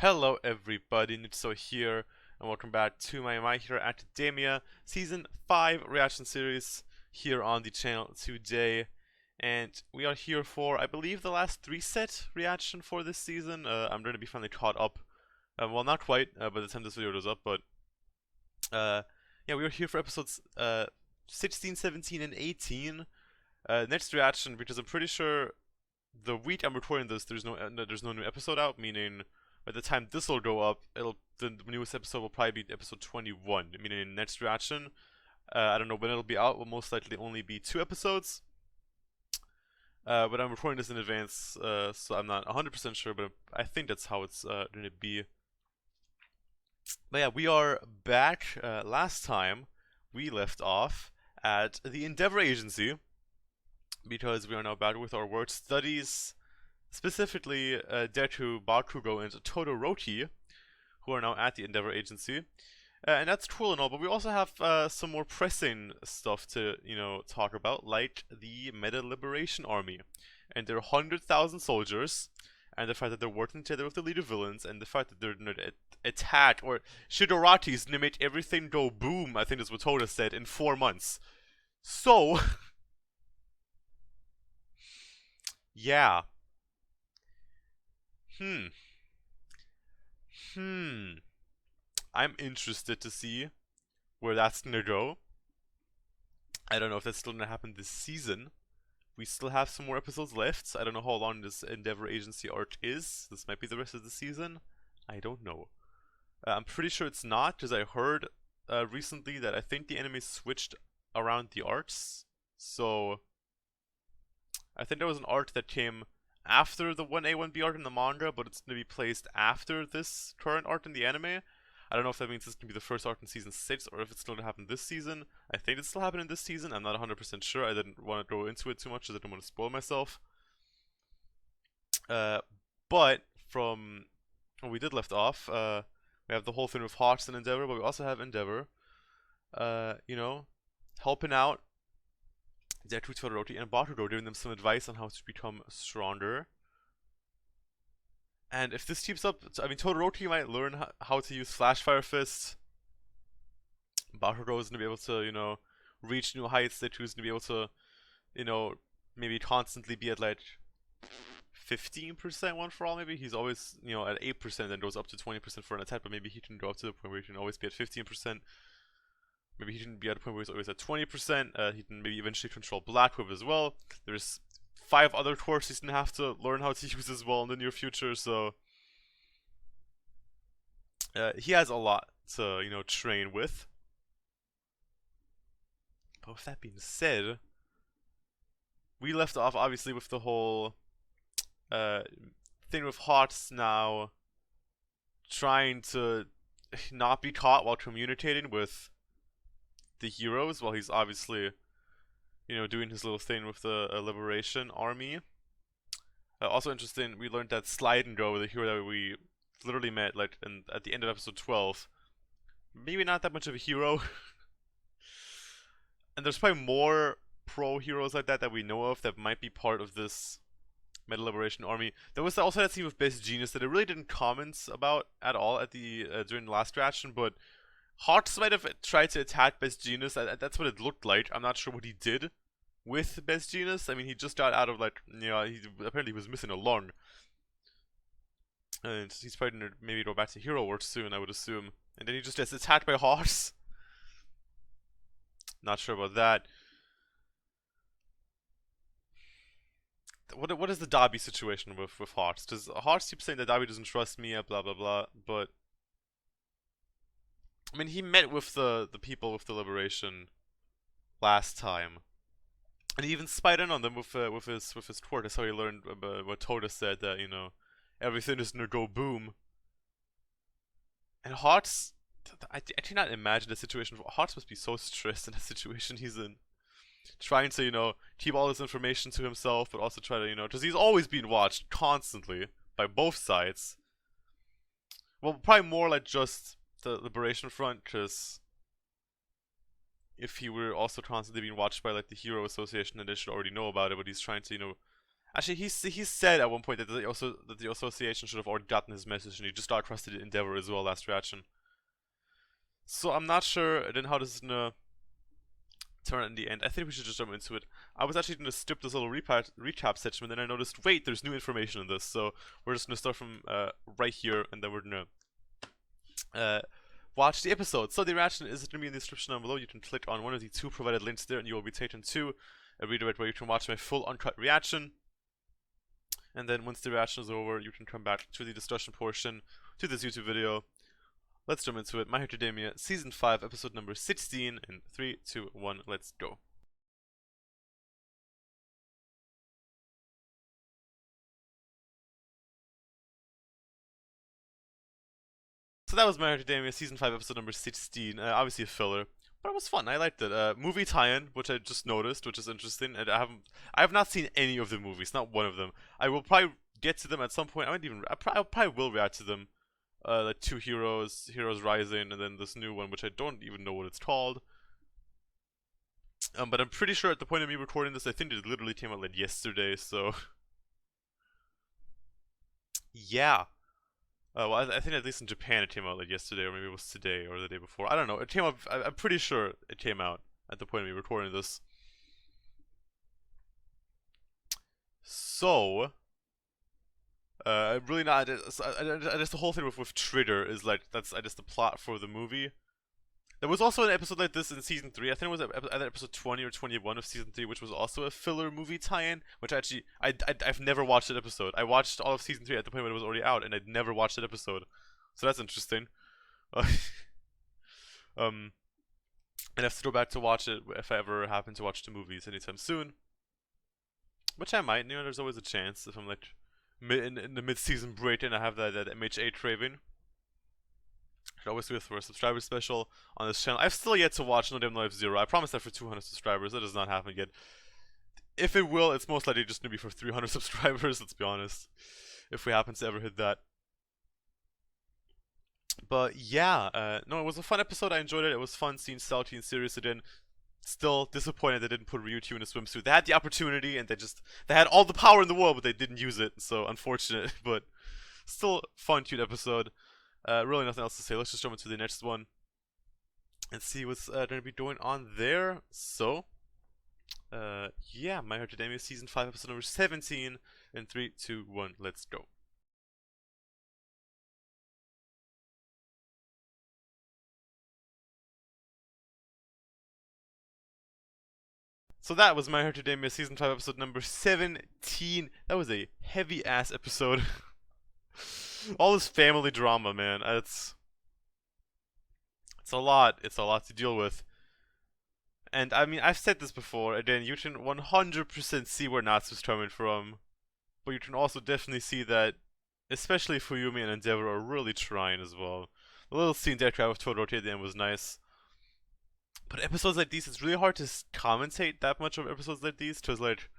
Hello everybody, Nitso here, and welcome back to my My Hero Academia Season 5 reaction series here on the channel today. And we are here for, I believe, the last 3-set reaction for this season. I'm going to be finally caught up. Well, not quite, by the time this video goes up, but yeah, we are here for episodes 16, 17, and 18. Next reaction, because I'm pretty sure the week I'm recording this, there's no new episode out, meaning by the time this will go up, the newest episode will probably be episode 21, meaning next reaction. I don't know when it'll be out. Will most likely only be 2 episodes. But I'm recording this in advance, so I'm not 100% sure, but I think that's how it's going to be. But yeah, we are back. Last time we left off at the Endeavor Agency, because we are now back with our work studies. Specifically, Deku, Bakugo, and Todoroki, who are now at the Endeavor Agency. And that's cool and all, but we also have some more pressing stuff to, talk about, like the Meta Liberation Army. And their 100,000 soldiers, and the fact that they're working together with the leader villains, and the fact that they're going to attack, or Shidoraki's going to make everything go boom, I think is what Toda said, in 4 months. So, yeah. I'm interested to see where that's gonna go. I don't know if that's still gonna happen this season. We still have some more episodes left. I don't know how long this Endeavor Agency arc is. This might be the rest of the season. I don't know. I'm pretty sure it's not, because I heard recently that I think the anime switched around the arcs. So I think there was an arc that came after the 1A, 1B arc in the manga, but it's going to be placed after this current arc in the anime. I don't know if that means this can be the first arc in season 6, or if it's still going to happen this season. I think it's still happening this season. I'm not 100% sure. I didn't want to go into it too much, because I didn't want to spoil myself. But from when we did left off, we have the whole thing with Hawks and Endeavor, but we also have Endeavor, helping out Deku, Todoroki, and Bakugo, giving them some advice on how to become stronger. And if this keeps up, I mean, Todoroki might learn how to use Flash Fire Fist. Bakugo is going to be able to, reach new heights. Deku's going to be able to, maybe constantly be at like 15% one for all. Maybe he's always, at 8%, then goes up to 20% for an attack, but maybe he can go up to the point where he can always be at 15%. Maybe he can be at a point where he's always at 20%. He can maybe eventually control Black Whip as well. There's 5 other quirks he's gonna have to learn how to use as well in the near future, so he has a lot to, train with. But with that being said, we left off obviously with the whole thing with Hawks now trying to not be caught while communicating with the heroes, while he's obviously, doing his little thing with the Liberation Army. Also interesting, we learned that Slide and Go, the hero that we literally met like at the end of episode 12, maybe not that much of a hero. And there's probably more pro heroes like that we know of that might be part of this Meta Liberation Army. There was also that scene with Best Genius that I really didn't comment about at all at the during the last reaction, but Hawks might have tried to attack Best Genius. That's what it looked like. I'm not sure what he did with Best Genius. I mean, he just got out of apparently he was missing a lung. And he's probably gonna maybe go back to hero work soon, I would assume. And then he just gets attacked by Hawks. Not sure about that. What is the Dabi situation with Hawks? Because Hawks keeps saying that Dabi doesn't trust me, blah blah blah, but I mean, he met with the people with the Liberation last time, and he even spied in on them with his quirk. That's how he learned what Toda said, that everything is gonna go boom. And Hawks, I cannot imagine the situation. Hawks must be so stressed in the situation he's in, trying to keep all this information to himself, but also try to because he's always being watched constantly by both sides. Well, probably more like just the Liberation Front, because if he were also constantly being watched by like the Hero Association, then they should already know about it. But he's trying to Actually, he said at one point that the association should have already gotten his message, and he just got trusted Endeavor as well last reaction. So I'm not sure then how this is gonna turn out in the end. I think we should just jump into it. I was actually gonna skip this little recap section, but then I noticed, wait, there's new information in this, so we're just gonna start from right here, and then we're gonna watch the episode. So the reaction is going to be in the description down below. You can click on one of the two provided links there, and you will be taken to a redirect where you can watch my full uncut reaction. And then once the reaction is over, you can come back to the discussion portion to this YouTube video. Let's jump into it. My Hero Academia Season 5, Episode number 16. In 3, 2, 1, let's go. So that was My Hero Academia Season 5, Episode number 16. Obviously a filler, but it was fun. I liked it. Movie tie-in, which I just noticed, which is interesting. And I have not seen any of the movies, not one of them. I will probably get to them at some point. I probably will react to them. Like Two Heroes, Heroes Rising, and then this new one, which I don't even know what it's called. But I'm pretty sure at the point of me recording this, I think it literally came out like yesterday. So yeah. Well, I think at least in Japan it came out like yesterday, or maybe it was today or the day before. I don't know. It came out. I'm pretty sure it came out at the point of me recording this. So, really not. I just the whole thing with Trigger is like that's just the plot for the movie. There was also an episode like this in Season 3. I think it was either episode 20 or 21 of Season 3, which was also a filler movie tie-in, which actually, I've never watched that episode. I watched all of Season 3 at the point when it was already out, and I'd never watched that episode. So that's interesting. I'd have to go back to watch it if I ever happen to watch the movies anytime soon. Which I might, there's always a chance if I'm like in the mid-season break and I have that MHA craving. Should always do it for a subscriber special on this channel. I've still yet to watch No Damn Life Zero. I promised that for 200 subscribers. That has not happened yet. If it will, it's most likely just going to be for 300 subscribers, let's be honest. If we happen to ever hit that. But yeah, no, it was a fun episode. I enjoyed it. It was fun seeing Salty and Sirius again. Still disappointed they didn't put Ryuchu in a swimsuit. They had the opportunity and they had all the power in the world, but they didn't use it. So unfortunate, but still fun, cute episode. Really nothing else to say. Let's just jump into the next one and see what's going to be going on there. So, yeah, My Hero Academia Season 5, Episode number 17. In 3, 2, 1, let's go. So that was My Hero Academia Season 5, Episode number 17. That was a heavy-ass episode. All this family drama, man. It's a lot. It's a lot to deal with. And I mean, I've said this before. Again, you can 100% see where Natsu's coming from, but you can also definitely see that, especially Fuyumi and Endeavor are really trying as well. The little scene that I with Todoroki at the end was nice. But episodes like these, it's really hard to commentate that much of episodes like these, because like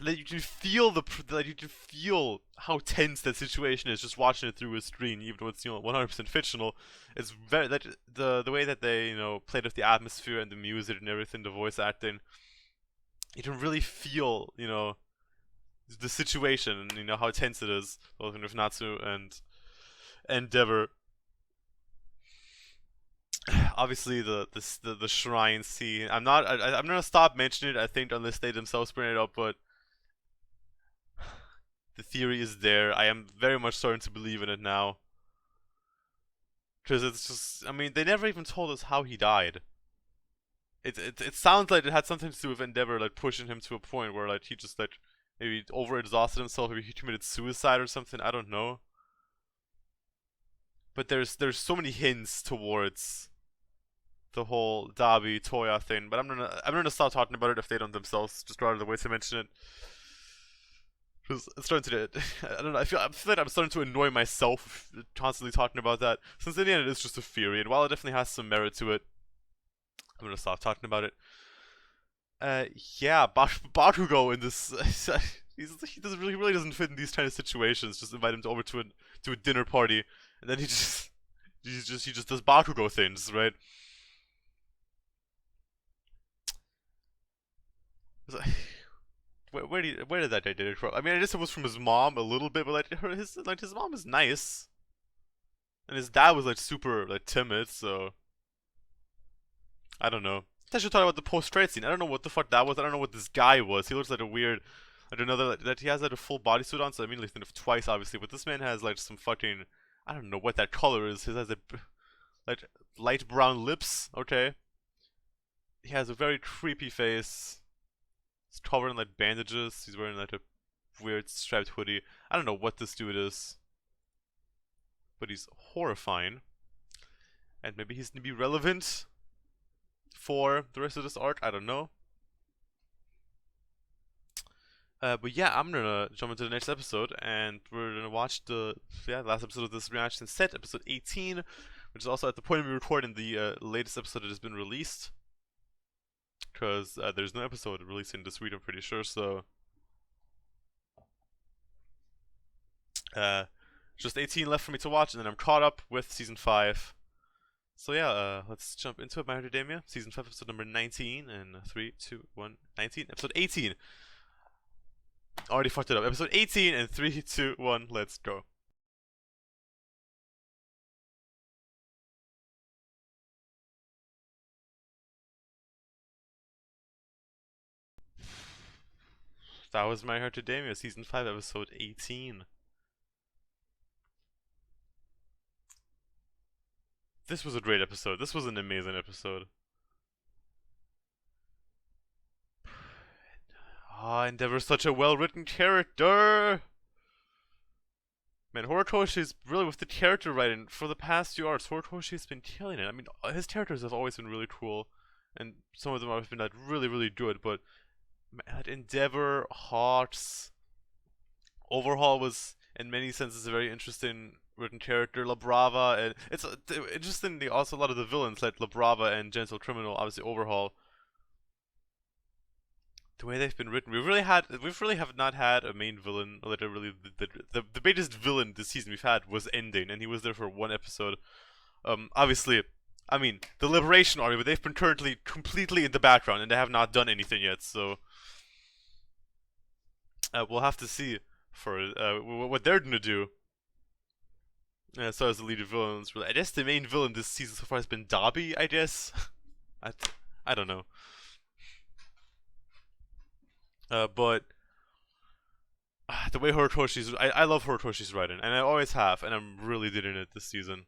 you can feel you can feel how tense that situation is just watching it through a screen, even though it's 100% fictional. It's very the way that they played with the atmosphere and the music and everything, the voice acting. You can really feel the situation and how tense it is, both with Natsu and Endeavor. Obviously the shrine scene. I'm gonna stop mentioning it, I think, unless they themselves bring it up, but the theory is there. I am very much starting to believe in it now. Because it's just, I mean, they never even told us how he died. It sounds like it had something to do with Endeavor, like, pushing him to a point where, like, he just, like, maybe overexhausted himself, maybe he committed suicide or something, I don't know. But there's so many hints towards the whole Dabi Toya thing, but I'm gonna stop talking about it if they don't themselves just go out of the way to mention it. Because it's starting to, I don't know, I feel like I'm starting to annoy myself constantly talking about that, since in the end it is just a theory, and while it definitely has some merit to it, I'm gonna stop talking about it. Yeah, Bakugo in this, he really doesn't fit in these kind of situations. Just invite him over to a dinner party, and then he just does Bakugo things, right? where did that idea from? I mean, I guess it was from his mom a little bit, but his mom is nice, and his dad was like super like timid, so I don't know. I should talk about the post-trade scene. I don't know what the fuck that was. I don't know what this guy was. He looks like a weird. I don't know that he has like a full bodysuit on, so I immediately think of twice, obviously. But this man has like some fucking. I don't know what that color is. He has like light brown lips. Okay. He has a very creepy face. He's covered in like bandages. He's wearing like a weird striped hoodie. I don't know what this dude is, but he's horrifying. And maybe he's gonna be relevant for the rest of this arc. I don't know. But yeah, I'm gonna jump into the next episode, and we're gonna watch the last episode of this reaction set, episode 18, which is also at the point of me recording the latest episode that has been released, because there's no episode releasing this week, I'm pretty sure. So just 18 left for me to watch, and then I'm caught up with season 5. So yeah, let's jump into it. My Hero Academia, season 5, episode number 19, and 3, 2, 1, 19, episode 18. Already fucked it up. Episode 18 and 3, 2, 1, let's go. That was My Hero Academia, season 5, episode 18. This was a great episode. This was an amazing episode. Ah, Endeavor's such a well-written character! Man, Horikoshi's really with the character writing for the past few arcs. Horikoshi's been killing it. I mean, his characters have always been really cool, and some of them have been like really, really good. But man, Endeavor, Hawks, Overhaul was in many senses a very interesting written character. La Brava, and it's interestingly also a lot of the villains like La Brava and Gentle Criminal, obviously Overhaul. The way they've been written, we really have not had a main villain. Literally, the biggest villain this season we've had was Ending, and he was there for one episode. Obviously, I mean the Liberation Army, but they've been currently completely in the background, and they have not done anything yet. So we'll have to see for what they're gonna do. As far as the lead of villains, I guess the main villain this season so far has been Dobby. I guess. I don't know. But the way Horikoshi's, I love Horikoshi's writing, and I always have, and I'm really digging it this season.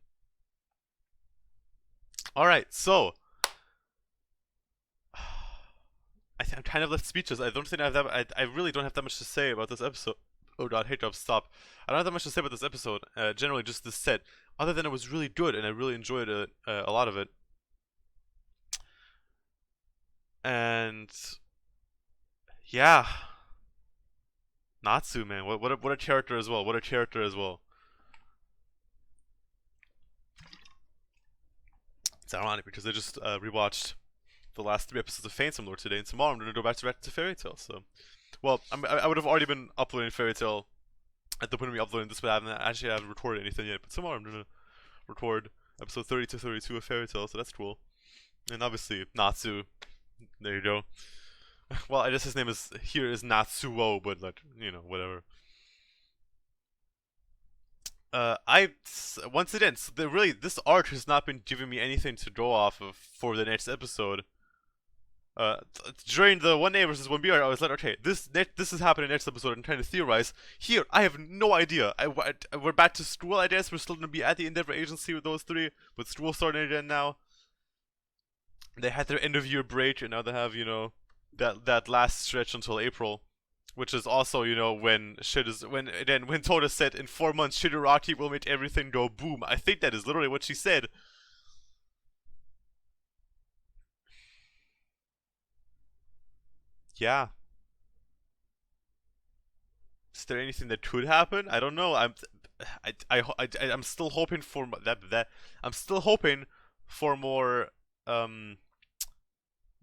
Alright, so I'm kind of left speechless. I don't think I have that. I really don't have that much to say about this episode. Oh god, hate jobs, stop. I don't have that much to say about this episode. Generally, just this set. Other than it was really good, and I really enjoyed it, a lot of it. And yeah, Natsu, man, what a character as well. What a character as well. It's ironic because I just rewatched the last 3 episodes of Phantom Lord today, and tomorrow I'm gonna go back to Fairy Tail. So, well, I would have already been uploading Fairy Tail at the point of me uploading this, but I haven't recorded anything yet. But tomorrow I'm gonna record episode 30 to 32 of Fairy Tail, so that's cool. And obviously Natsu, there you go. Well, I guess his name is Natsuo, but like, you know, whatever. Once again, this arc has not been giving me anything to go off of for the next episode. During the 1A versus 1B arc, I was like, okay, this is happening next episode. I'm trying to theorize. Here, I have no idea. We're back to school, I guess. We're still gonna be at the Endeavor Agency with those 3, but school starting again now. They had their end of year break, and now they have, you know, that last stretch until April. Which is also, you know, when Toda said in 4 months Todoroki will make everything go boom. I think that is literally what she said. Yeah. Is there anything that could happen? I don't know. I'm still hoping for that. I'm still hoping for more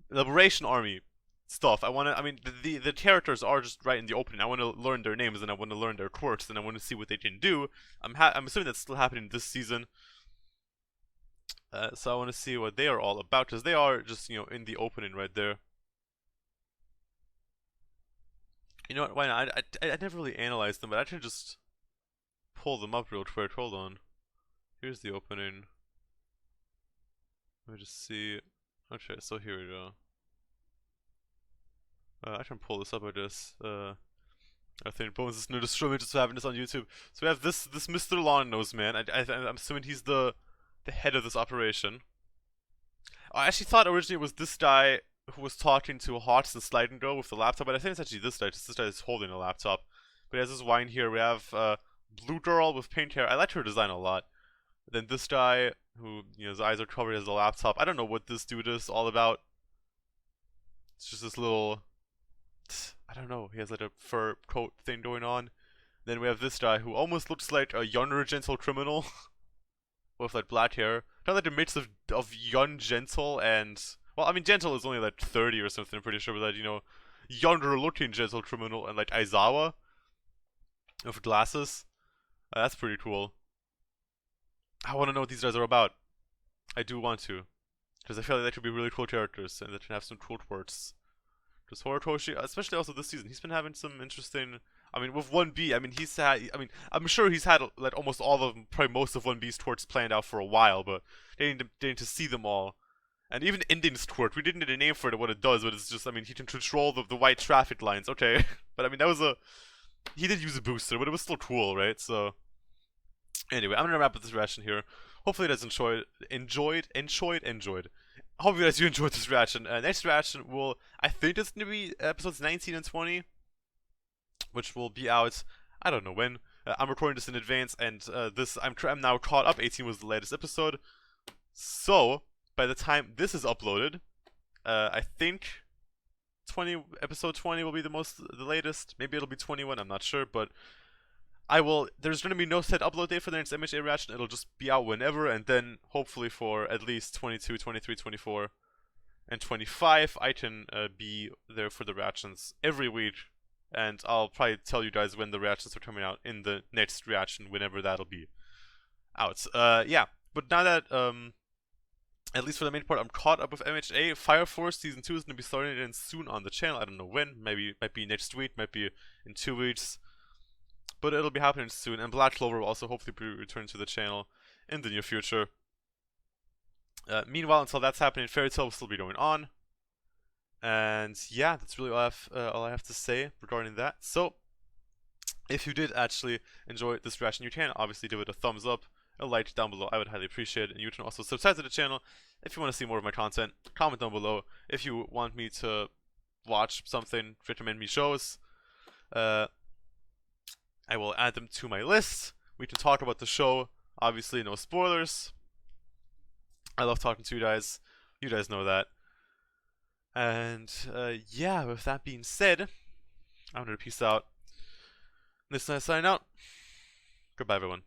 Liberation Army stuff. I mean, the characters are just right in the opening. I want to learn their names, and I want to learn their quirks, and I want to see what they can do. I'm assuming that's still happening this season. So I want to see what they are all about, because they are just, you know, in the opening right there. You know what? Why not? I never really analyzed them, but I can just pull them up real quick. Hold on. Here's the opening. Let me just see. Okay, so here we go. I can pull this up, I guess. I think Bones is no destroyment just for having this on YouTube. So we have this Mr. Lawn Nose Man. I'm assuming he's the head of this operation. I actually thought originally it was this guy who was talking to Hawks and Slide and Go with the laptop, but I think it's actually this guy. Just this guy is holding a laptop. But he has this wine here. We have Blue Girl with pink hair. I like her design a lot. Then this guy who, you know, his eyes are covered, has a laptop. I don't know what this dude is all about. It's just this little, I don't know, he has like a fur coat thing going on. Then we have this guy who almost looks like a younger gentle criminal with like black hair. Kind of like a mix of young gentle and, well, I mean gentle is only like 30 or something, I'm pretty sure, but that, you know, younger looking gentle criminal and like Aizawa with glasses. That's pretty cool. I want to know what these guys are about. I do want to. Because I feel like they could be really cool characters and they can have some cool quirks. Because Horikoshi, especially also this season, he's been having some interesting. I mean, with 1B, I mean, he's had. I mean, I'm sure he's had like almost all of them, probably most of 1B's twerks planned out for a while, but getting to see them all. And even Ending's twerk, we didn't get a name for it, what it does, but it's just, I mean, he can control the white traffic lines, okay. But I mean, that was a. He did use a booster, but it was still cool, right? So. Anyway, I'm gonna wrap up this reaction here. Hopefully you guys enjoyed. Hope you guys you enjoyed this reaction. Next reaction will, I think it's gonna be episodes 19 and 20, which will be out, I don't know when. I'm recording this in advance, and I'm now caught up. 18 was the latest episode, so by the time this is uploaded, I think episode 20 will be the latest. Maybe it'll be 21. I'm not sure, but. There's going to be no set upload date for the next MHA reaction. It'll just be out whenever, and then hopefully for at least 22, 23, 24, and 25, I can be there for the reactions every week, and I'll probably tell you guys when the reactions are coming out in the next reaction, whenever that'll be out. Yeah, but now that, at least for the main part, I'm caught up with MHA. Fire Force Season 2 is going to be starting again soon on the channel. I don't know when. Maybe it might be next week, might be in 2 weeks. But it'll be happening soon, and Black Clover will also hopefully be returned to the channel in the near future. Meanwhile, until that's happening, Fairy Tail will still be going on. And yeah, that's really all I have to say regarding that. So, if you did actually enjoy this reaction, you can obviously give it a thumbs up, a like down below. I would highly appreciate it. And you can also subscribe to the channel if you want to see more of my content. Comment down below if you want me to watch something, recommend me shows. I will add them to my list. We can talk about the show. Obviously, no spoilers. I love talking to you guys. You guys know that. And yeah, with that being said, I'm going to peace out. This is signing out. Goodbye, everyone.